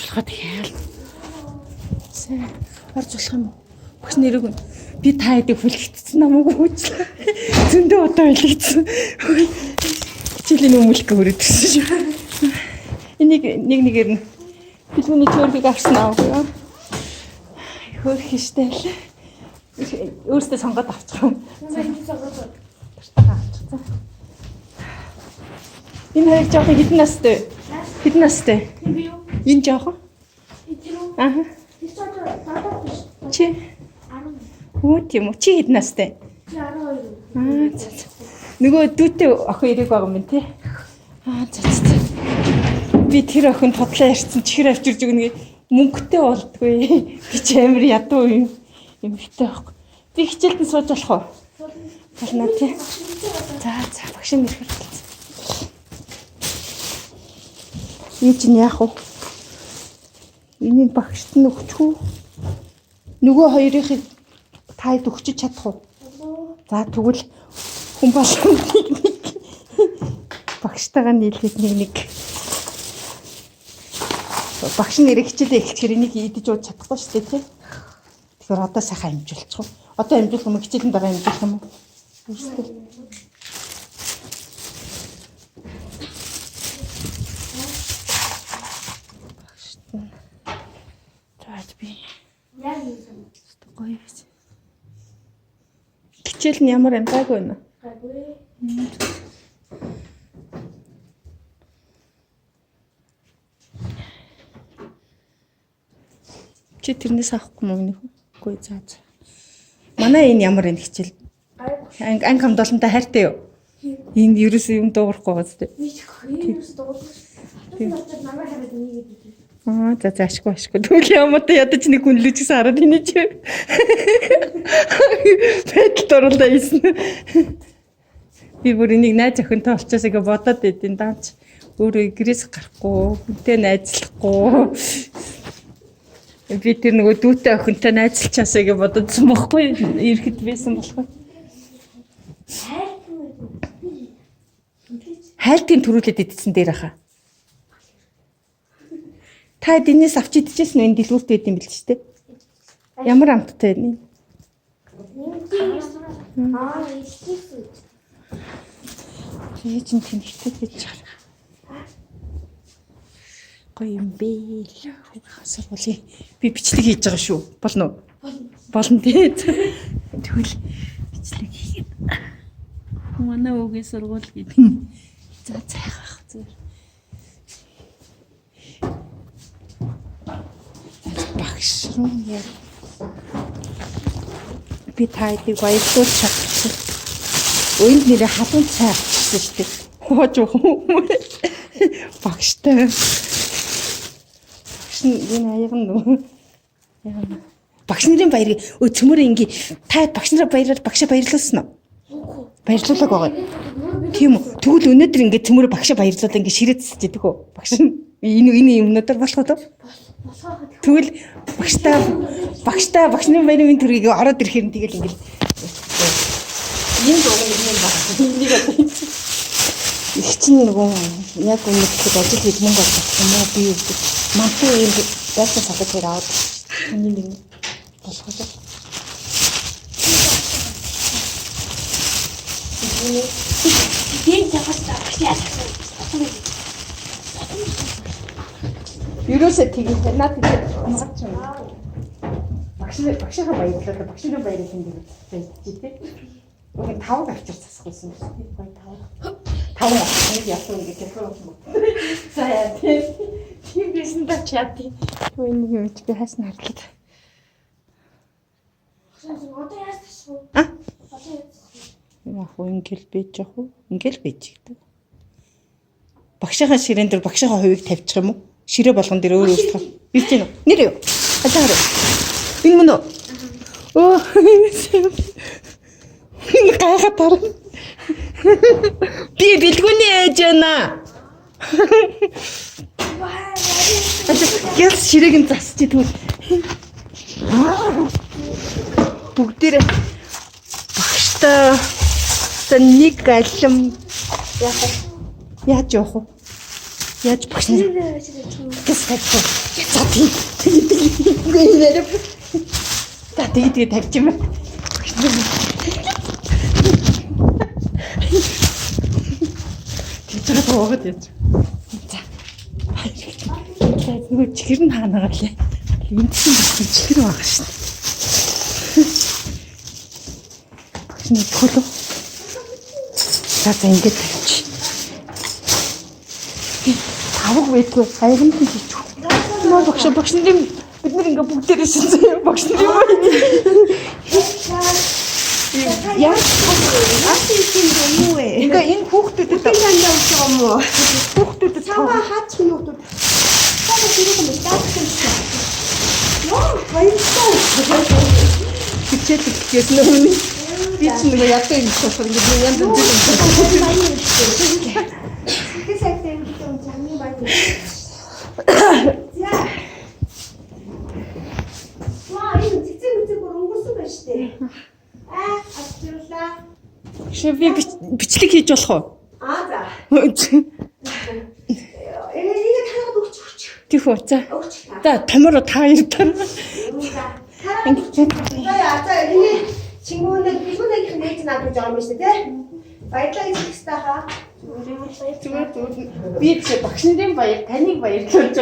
болох тэгэхээр. Орж болох юм уу? Багш нэрэг би та хэдийг хүлэгдсэн намайг хөөчлөө. Зөндөө удаа хүлэгдсэн. Хичээлийн өмнөлгөө хүрээдсэн шүү. Энийг нэгээр нь билүүний чөөргийг авсан аа. Хөөх хийжтэй л. Өөртөө сонгоод авчих юм. Энэ хэрэг жоохон хитэн настай. Хитэн настай. Энэ жоохон. Аа. Чи. Оо тийм үү. Чи хитэн настай. 12. Нөгөө дүүтэй охин ирэх байгаа юм тий. Би тэр охин тодлоо ярьсан чихэр авчирж өгнө. Мөнгөтэй болдгүй. Би ч амар ядуу юм. Эмхтэй байхгүй. Би хичээлд нь сууж болох уу? Болно тий. За багшийн нэрхэр хэлсэн. Энэ чинь яах вэ? Энийг багшд нь өгчих үү? Нөгөө хоёрыг таад өгчиж чадах уу? За тэгвэл хүн болгоно нэг багштайгаа нийлээд нэг багш нэрийг хичээлээ эхлэхээр энийг идэж ууж чадахгүй шүү дээ тий. Тэгэхээр одоо сайхан амжуулчих уу? Одоо амжуулах юм хичээлийн дараа амжуулах юм уу? Үстэй. Багш би яа юм гоё биш. Хичээл нь ямар юм гайгүй байна. Гайгүй. Чи тэрнээс авахгүй мөн нөх. Үгүй заа. Манай энэ ямар энэ хичээл? Анги хамдолонтой хайртай юу? Энэ ерөөс юм дуурахгүй байгаа зү. Ерөөс дуурахгүй. Намайг хараад нэг идэв. За ашгүй. Тэгвэл ямаатай ядаж нэг хүнлэж гэсэн хараад энэ чи. Бэдэлд оруулаа ийсэн. Би бүр энийг найз охинтой олчоосоо гэж бодоод байдیں۔ Даанч өөрөө гэрээс гарахгүй, хүнтэй найзлахгүй. Би тэр нөгөө дүүтэй охинтой найзалчаасаа гэж бододсон бохгүй. Ирэхэд байсан болохгүй. Хайлтын төрүүлээд идсэн дээр хаа. Та энэс авч идчихсэн энэ дэлгүүрт байд юм бэл ч тээ. Ямар амттай вэ? Ийсэн. Чи чинь тэнхтэй гэж чарах. Гоё юм бэ л. Хасуулъя. Би бичлэг хийж байгаа шүү. Болно уу? Болно тий. Тэгвэл бичлэг хийгээд. Манай өвгийн сургууль гэдэг. За цайхах зүгээр. Багш руу яа. Би таадаг баярлуулж чадсан. Өйнд нэрээ халуун цай авчихсан шүү дээ. Хоож уу. Багштай. Энэ аяга нөгөө багш нарын баярыг цөмөр ингээ та багш нараа баяраар багшаа баярлуулсан уу? Баярлуулаг байгаа. Тийм үү. Тэгвэл өнөөдөр ингээ цөмөр багшаа баярлуулаа ингээ ширээдсэж идэг үү? Багш энэ юмнуудаар болох уу? Тэгвэл багштай багш нарын баярын төргийг ороод ирэхээр нь тэгэл ингээ энэ дууг юм байна. Энийг одоо их чинь нөгөө яг үнэхээр ажил хийж мөнгө олох юм уу би үү? Мантай юм байсан сатаг хэрэг аваад миний нэг болох уу? Юусаа тэгээд надад хамгаалж байна. Багшаа баярлалаа. Багшийн баярлал юм гэж тий. Уг тавг авчир засахгүйсэн тий. Гоё тавг нэг яасан ингэ телефон юм. За яа тий. Тийм бисэн да чати. Той нэг юм чи би хасна харлаа. Одоо яасан шүү? А? Яг ингээл бэж яах вэ? Ингээл бэж гэдэг. Багшийнхаа ширээн дээр багшийнхаа хувийг тавьчих юм уу? Ширээ болгон дээр өөр өөртөө. Би чинь нэр юу? Хажаар. Энэ мөн үү? Оо. Гайхаад тар. Би бэлгүүний ээж байна. Яс ширээг нь засчих тэгвэл. Бүгдээрээ багштай нэг алим яаж явах вэ? Яаж багш нар гэс тавьчих. За тийм. За тэгээд тавьчих юм. Багш нар. Тэр тоогаад яж. За. Тэгээд чихэр нь хаанагаа лээ. Энд чинь чихэр байгаа шин. Багш нар төлөв. За ингэж тавьчих. Тавг байдгүй аягын тийч. Наа багш нарын бид нар ингээ бүгдээрээ шинжээ багш нарын бай. Яа. Ингээ энэ хүүхдүүдэд хүүхдүүдэд цааваа хаач минутууд. Цааваа хэрэг юм таахгүй. Йоо, баярлалаа. хичээл хийхээс өмнө би ч нэг ядуу юм болохоор ингээ янз бүр юм. Тэсэгтэй юм замын баяр. За. Ваа, энэ цэцэг өнгөрсөн байна шүү дээ. Авчихлаа. Би бичлэг хийж болох уу? За. Энийг танаад өгч. Тийх үү. За, томор та хоёр тань. За, энэ чингүүнээ бигүүнийх нь нээж наад гэж байгаа юм шүү дээ. Баярлалаа гэж хэлсэн хаа. Зүгээр. Би ч багш нарын баяр, таныг баярлуулж